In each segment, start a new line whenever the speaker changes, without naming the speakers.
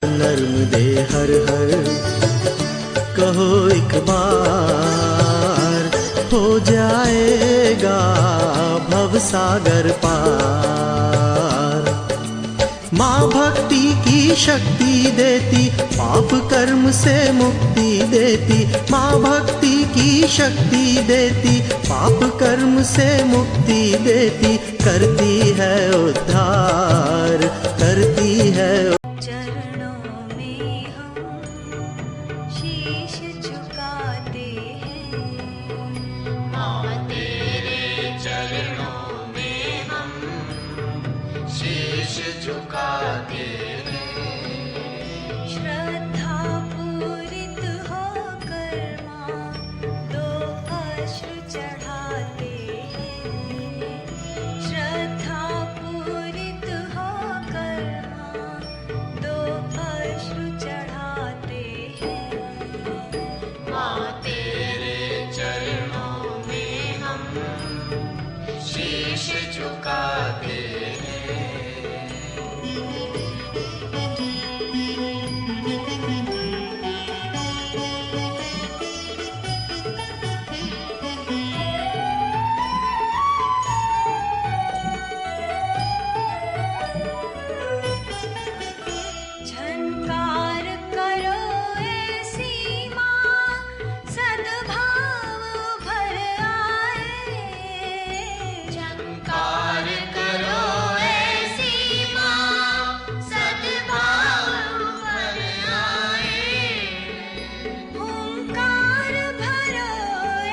नर्मदे हर हर कहो एक बार, हो जाएगा भवसागर पार। माँ भक्ति की शक्ति देती, पाप कर्म से मुक्ति देती। माँ भक्ति की शक्ति देती, पाप कर्म से मुक्ति देती। करती है उद्धार, करती है।
चरणों में हम शीश झुकाते हैं,
माँ तेरे चरणों में हम शीश झुकाते हैं।
श्रद्धा पूरित होकर माँ दो अश्रु चढ़ाते हैं। श्रद्धा पूरित होकर माँ दो अश्रु चढ़ाते हैं।
माँ तेरे चरणों में हम शीश झुकाते हैं।
झनकार करो ऐसी माँ, सद्भाव भर आए।
झनकार करो ऐसी माँ, सद्भाव भर आए।
ओंकार भरो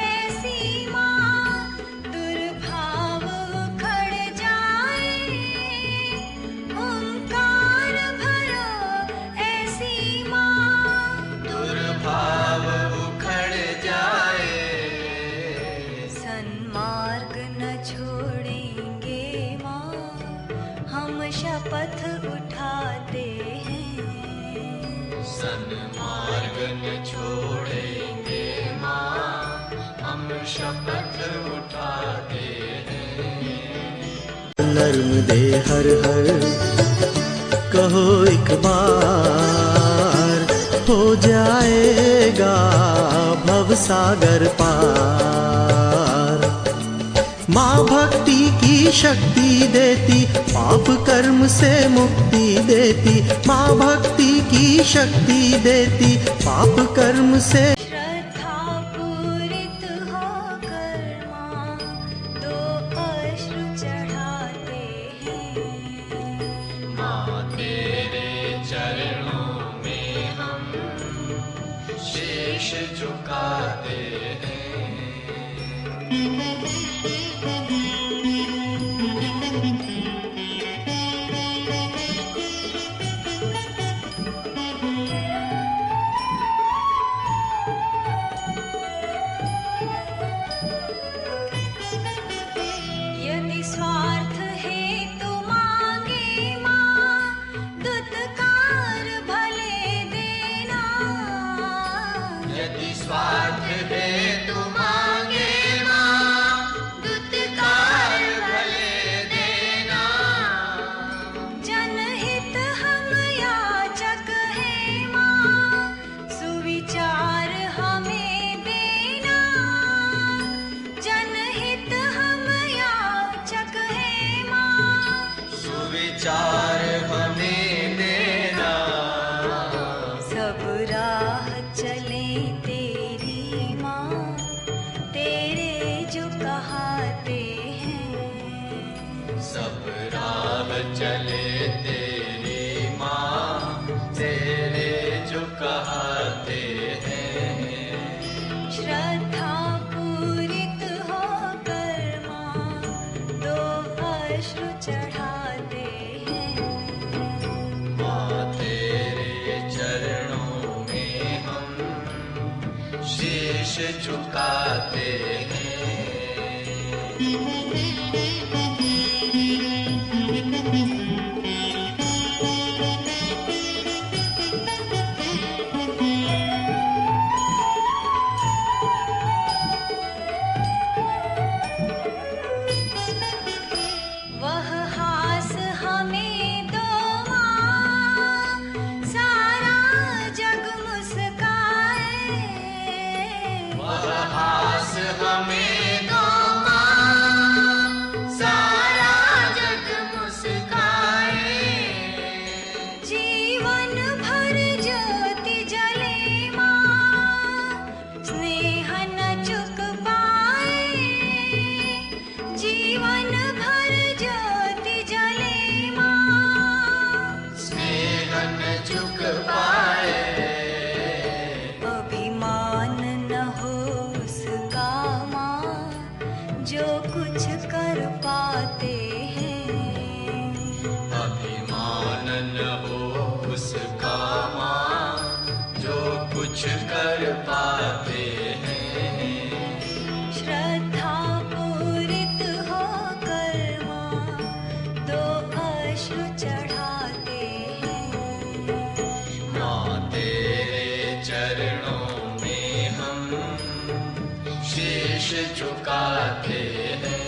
ऐसी माँ, दुर्भाव उखड़ जाए। ओंकार भरो ऐसी माँ,
दुर्भाव उखड़ जाए।
सन्मार्ग न छोड़ेंगे माँ, हम शपथ उठाते हैं।
सन्मार्ग न छोड़ेंगे माँ, हम शपथ उठाते हैं।
नर्मदे हर हर कहो एक बार, हो जाएगा भवसागर पार। माँ भक्ति की शक्ति देती, पाप कर्म से मुक्ति देती। माँ भक्ति की शक्ति देती, पाप कर्म से।
श्रद्धा पूरित होकर माँ दो अश्रु चढ़ाते हैं।
माँ तेरे चरणों में हम शीश झुकाते हैं।
यदि स्वार्थ हेतु मांगे माँ, दुत्कार भले देना।
यदि स्वार्थ हेतु मांगे माँ, दुत्कार भले देना।
जनहित हम याचक हैं माँ, सुविचार हमें देना। जनहित हम याचक हैं माँ,
सुविचार हमें देना।
सब राह चले तेरी माँ, तेरे जो कहाते हैं।
सब राह चले तेरी माँ, तेरे जो कहते हैं।
श्रद्धा पूरित होकर माँ दो अश्रु चढ़ाते हैं।
माँ तेरे चरणों में हम शीश झुकाते हैं।
वह हास हमें दो माँ, सा
झुक पाए।
अभिमान न हो उसका माँ, जो कुछ कर पाते हैं।
अभिमान न हो उसका माँ, जो कुछ कर पाते हैं।
श्रद्धा पूरित होकर माँ, दो अश्रु चढ़ाते हैं।
माँ तेरे चरणों में हम शीश झुकाते हैं।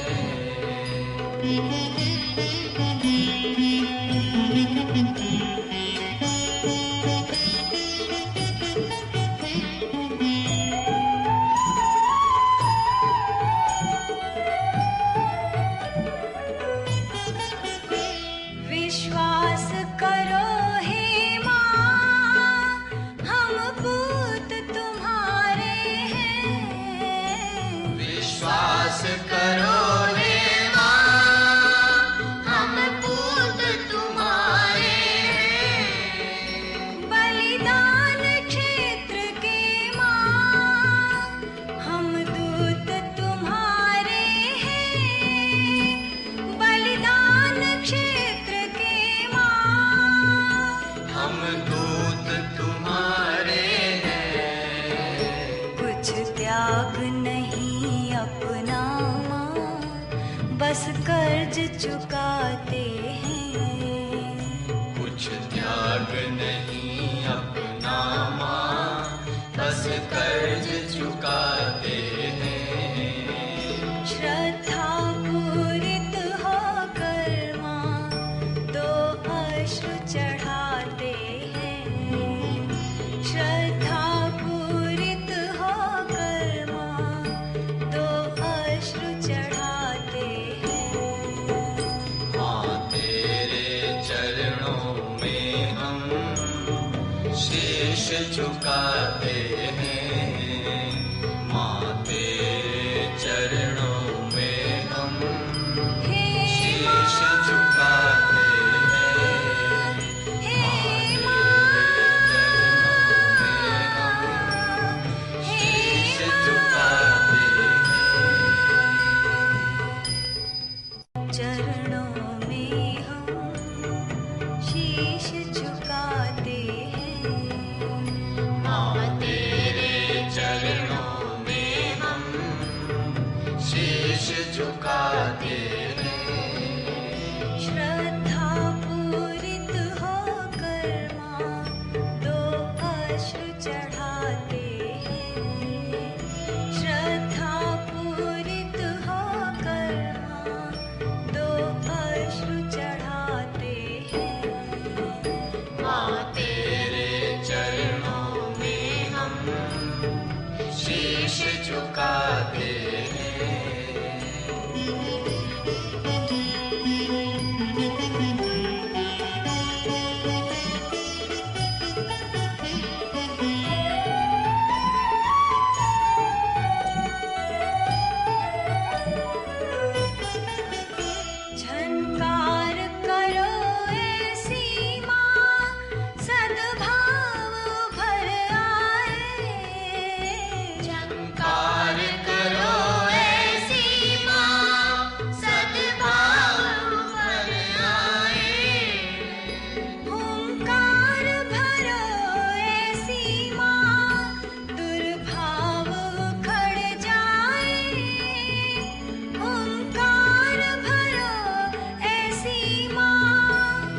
विश्वास करो हे माँ, हम पूत तुम्हारे हैं।
विश्वास करो हे माँ, हम पूत तुम्हारे हैं।
बलिदान क्षेत्र के माँ, हम दूत तुम्हारे हैं। बलिदान क्षेत्र के माँ,
हम दूत तुम्हारे हैं।
कुछ त्याग नहीं अपना माँ, बस कर्ज चुकाते हैं।
कुछ त्याग नहीं अपना माँ, बस कर्ज चुकाते हैं।
श्रद्धा पूरित होकर माँ, दो अश्रु चढ़ाते हैं। श्रद्धा पूरित होकर माँ, दो अश्रु चढ़ाते हैं।
माँ तेरे चरणों में हम शीश झुकाते हैं। माँ तेरे चरणों में हम
हे
शीश झुकाते हैं।
हे
शीश झुकाते
चरणों में हम शीश झुकाते हैं।
माँ तेरे चरणों में हम शीश झुकाते हैं।
श्रद्धा पूरित होकर माँ, दो अश्रु चढ़ाते हैं। श्रद्धा पूरित होकर माँ, दो अश्रु चढ़ाते हैं।
माँ तेरे चरणों में हम शीश झुकाते हैं।
झनकार करो ऐसी माँ, सद्भाव भर आए।
झंकार करो ऐसी माँ, सद्भाव भर आए।
हुंकार भरो ऐसी माँ, दुर्भाव उखड़ जाए। हुंकार भरो ऐसी माँ,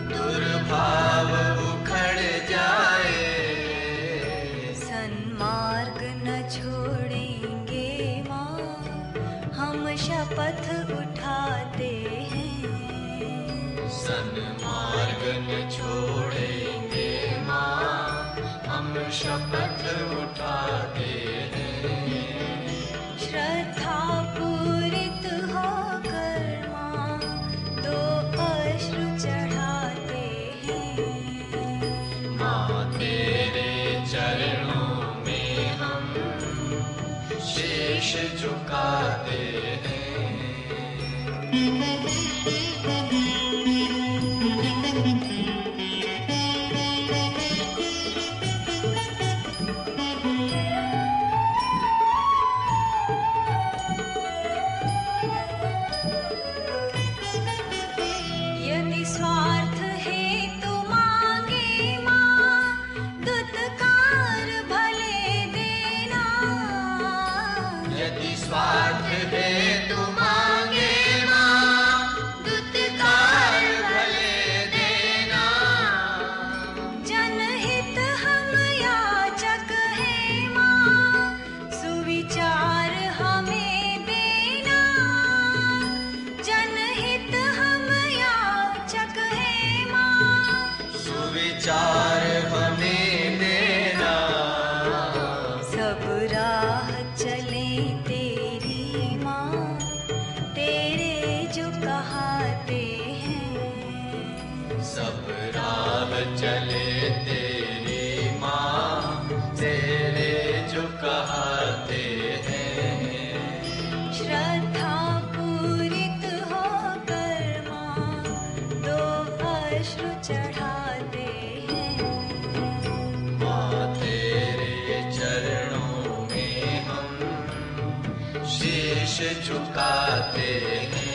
दुर्भाव उखड़ जाए।
सन्मार्ग न छोड़ेंगे माँ, हम शपथ उठाते हैं।
सन्मार्ग न छोड़ेंगे माँ, हम शपथ उठाते हैं।
श्रद्धा पूरित होकर माँ, दो अश्रु चढ़ाते हैं।
माँ तेरे चरणों में हम शीश झुकाते हैं। झुकाते हैं।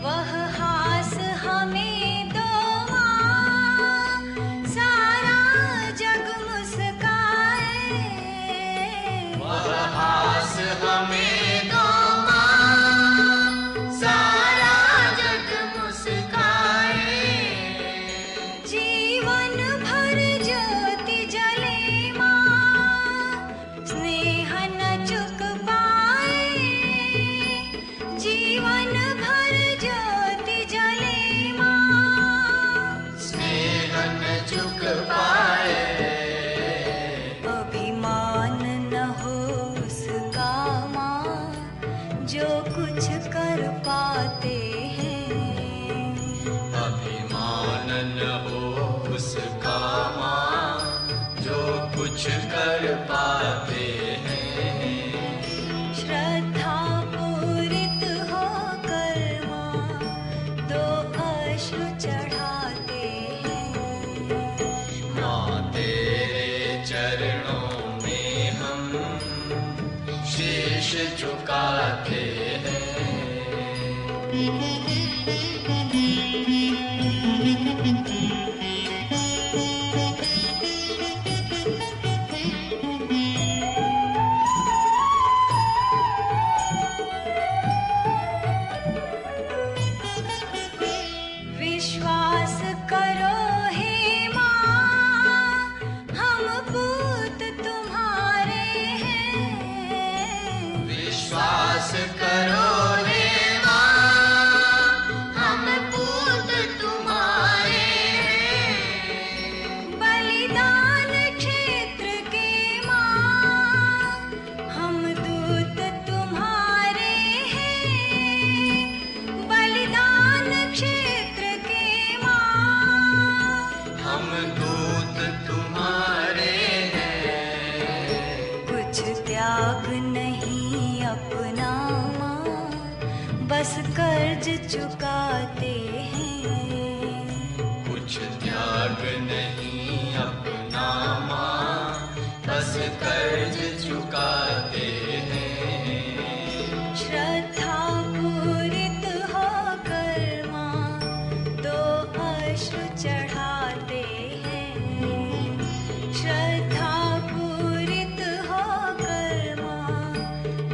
वह हास हमें दो माँ, सारा जग मुस्काए।
वह हास हमें दो माँ, सारा जग मुस्काए।
जीवन भर ज्योति जले माँ, स्नेह न चुक पाए। जीवन भर ज्योति जले माँ,
स्नेह न चुक पाए।
अभिमान न हो उसका माँ, जो कुछ कर पाते हैं।
अभिमान न हो उसका माँ, जो कुछ कर पाते हैं।
श्रद्धा पूरित होकर माँ, दो अश्रु चढ़ाते हैं।
माँ तेरे चरणों में हम शीश झुकाते हैं।
विश्वास करो हे माँ, हम पूत तुम्हारे हैं।
विश्वास करो हे माँ, हम पूत तुम्हारे हैं।
बलिदान क्षेत्र के माँ, हम दूत तुम्हारे हैं। बलिदान क्षेत्र के माँ,
हम दूत तुम्हारे हैं।
कुछ त्याग नहीं अपना माँ, बस कर्ज चुकाते हैं।
कुछ त्याग नहीं अपना माँ, बस कर्ज चुकाते हैं।
श्रद्धा पूरित होकर माँ, दो अश्रु चढ़ाते हैं। श्रद्धा पूरित होकर माँ,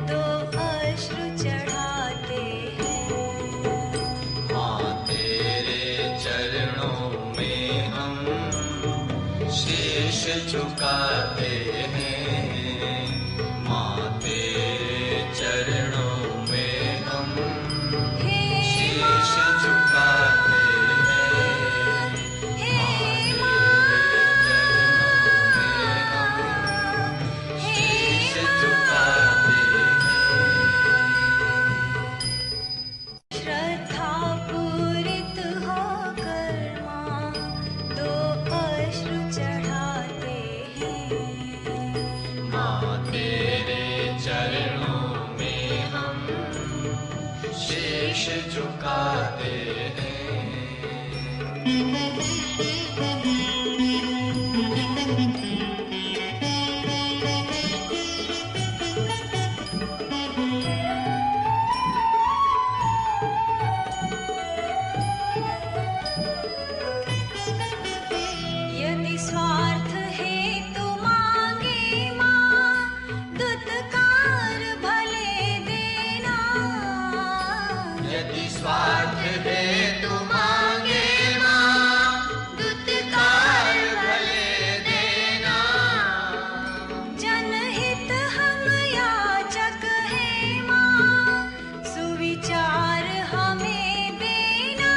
दो अश्रु चढ़ाते हैं।
माँ तेरे चरणों में हम शीश झुकाते हैं। माँ तेरे चरणों में हम
हे
शीश झुकाते हैं।
हे
शीश झुकाते हैं।
श्रद्धा पूरित होकर माँ, दो अश्रु चढ़ाते हैं।
माँ तेरे चरणों में हम शीश झुकाते हैं।
यदि स्वार्थ हेतु मांगे माँ, दुत्कार भले देना।
यदि स्वार्थ हेतु मांगे माँ, दुत्कार भले देना।
जनहित हम याचक हैं माँ, सुविचार हमें देना।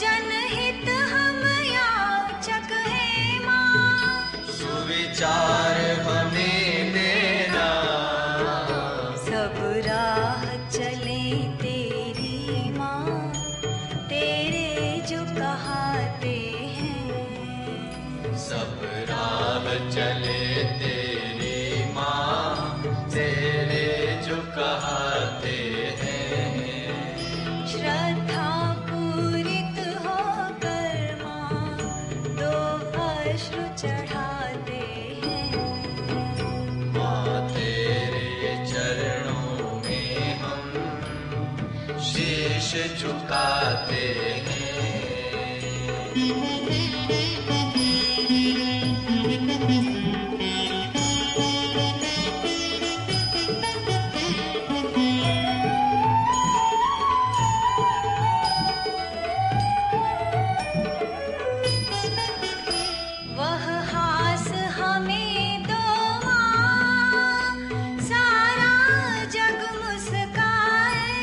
जनहित हम याचक हैं माँ,
सुविचार हमें देना।
सब राह चले तेरी माँ, तेरे जो कहाते हैं।
सब राह चले तेरी माँ,
चढ़ाते हैं।
माँ तेरे चरणों में हम शीश झुकाते हैं।
वह हास हमें दो माँ, सारा जग मुस्काए।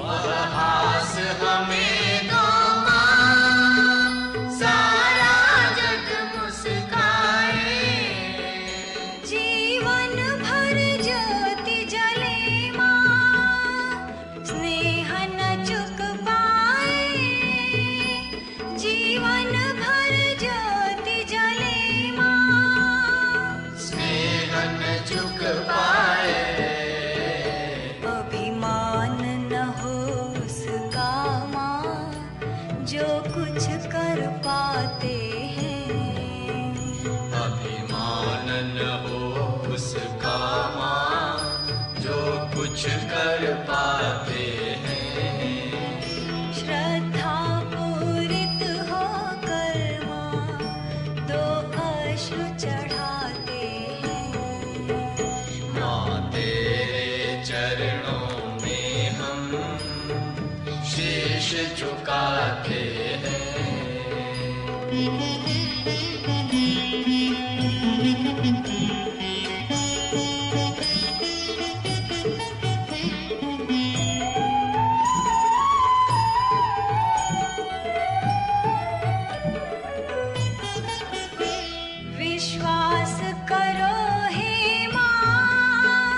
वह हास हमें दो माँ, सारा जग मुस्काए।
जीवन भर ज्योति जले माँ, स्नेह न चुक पाए। जीवन भर ज्योति जले माँ,
स्नेह न चुक पाए।
अभिमान न हो उसका माँ, जो कुछ कर पाते हैं।
अभिमान न हो उसका माँ, जो कुछ कर पाते हैं।
श्रद्धा पूरित होकर माँ, दो अश्रु चढ़ाते हैं।
माँ तेरे चरणों में हम शीश झुकाते हैं।
विश्वास करो हे माँ,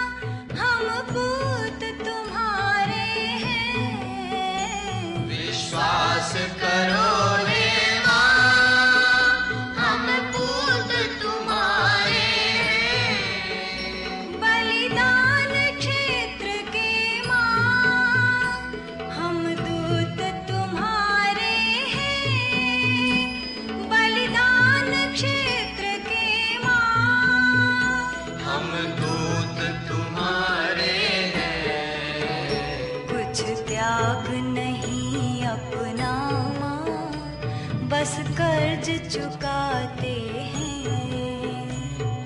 हम पूत तुम्हारे हैं।
विश्वास करो हे माँ, हम पूत तुम्हारे हैं।
बलिदान क्षेत्र के माँ, हम दूत तुम्हारे हैं। बलिदान क्षेत्र के माँ,
हम दूत तुम्हारे हैं।
कुछ त्याग नहीं अपना माँ, बस कर्ज चुकाते हैं।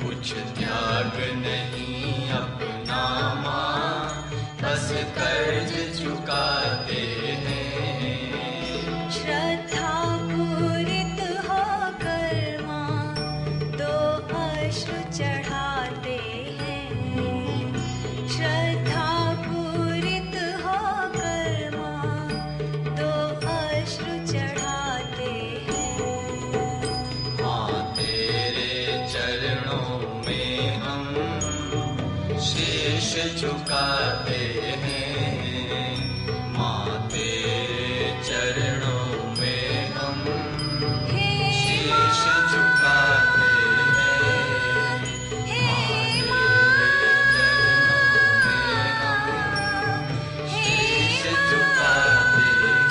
कुछ त्याग नहीं अपना माँ, बस कर्ज चुकाते हैं।
श्रद्धा पूरित होकर माँ, दो अश्रु चढ़ाते हैं। श्रद्धा पूरित होकर माँ, दो अश्रु चढ़ाते हैं।
माँ तेरे चरणों में हम शीश झुकाते हैं। माँ तेरे चरणों में हम
हे
शीश झुकाते हैं।
हे
शीश झुकाते हैं।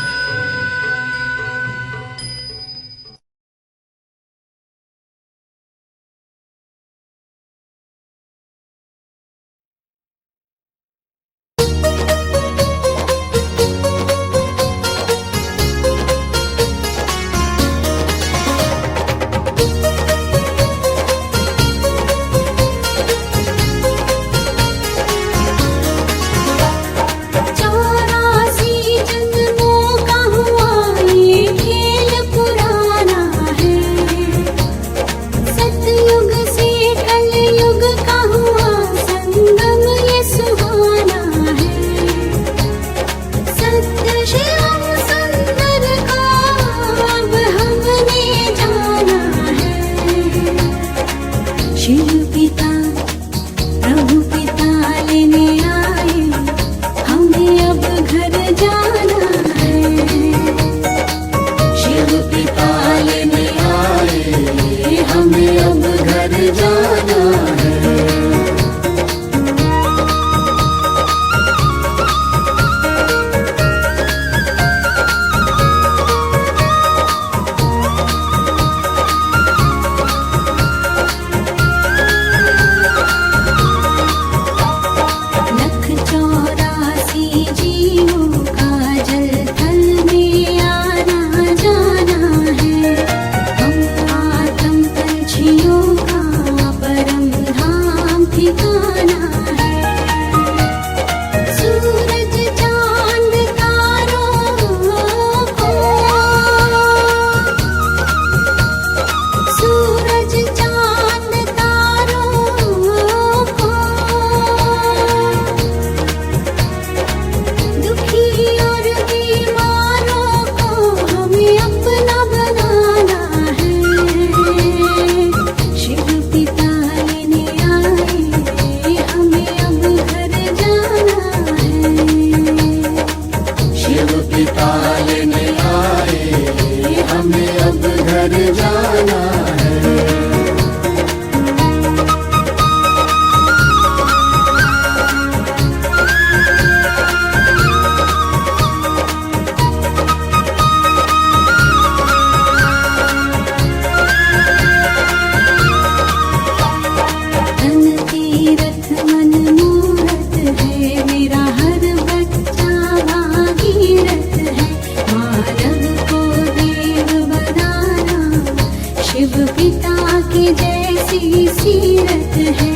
जैसी सीरत है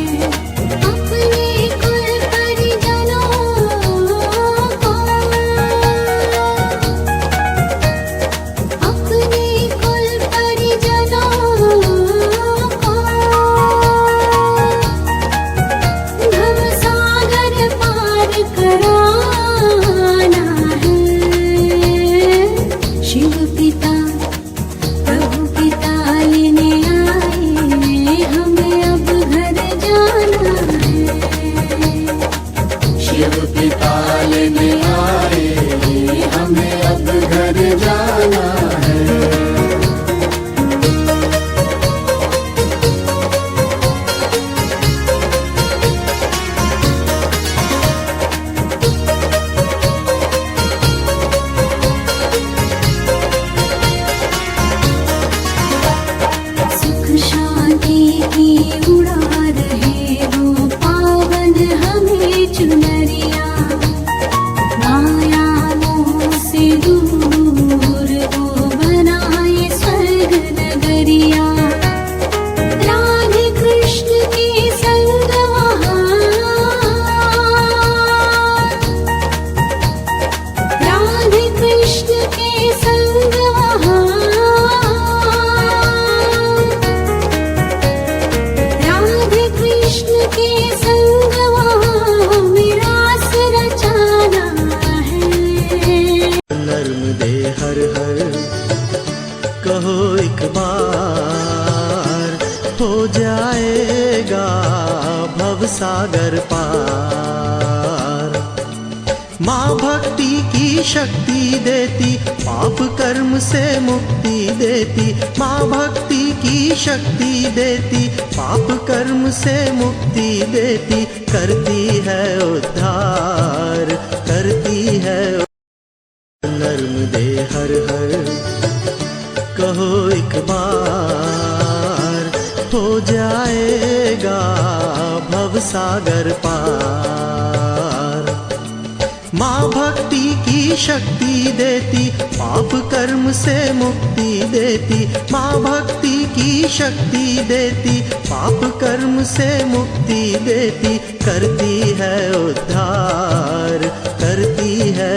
अपने कुल परिजनों को, अपने कुल परिजनों को भवसागर पार कराना है। शिव पिता प्रभु पिता लेने आए, हमें अब घर जाना है।
शिव पिता लेने आए, हमें अब घर जाना है।
सुख शांति की उड़ा रहे वो पावन हमें चुनरिया, माया मोह से दूर वो बनाए स्वर्ग नगरिया। राधे कृष्ण के संग वहाँ, राधे कृष्ण के संग वहाँ, राधे कृष्ण के संग वहाँ विरास रचाना है।
नर्मदे हर हर कहो एक बार, हो जाएगा भवसागर पार। माँ भक्ति की शक्ति देती, पाप कर्म से मुक्ति देती। माँ भक्ति की शक्ति देती, पाप कर्म से मुक्ति देती। करती है उद्धार, करती है। नर्मदे हर हर कहो एक बार, हो जाएगा भवसागर पार। माँ भक्ति की शक्ति देती, पाप कर्म से मुक्ति देती। माँ भक्ति की शक्ति देती, पाप कर्म से मुक्ति देती। करती है उद्धार, करती है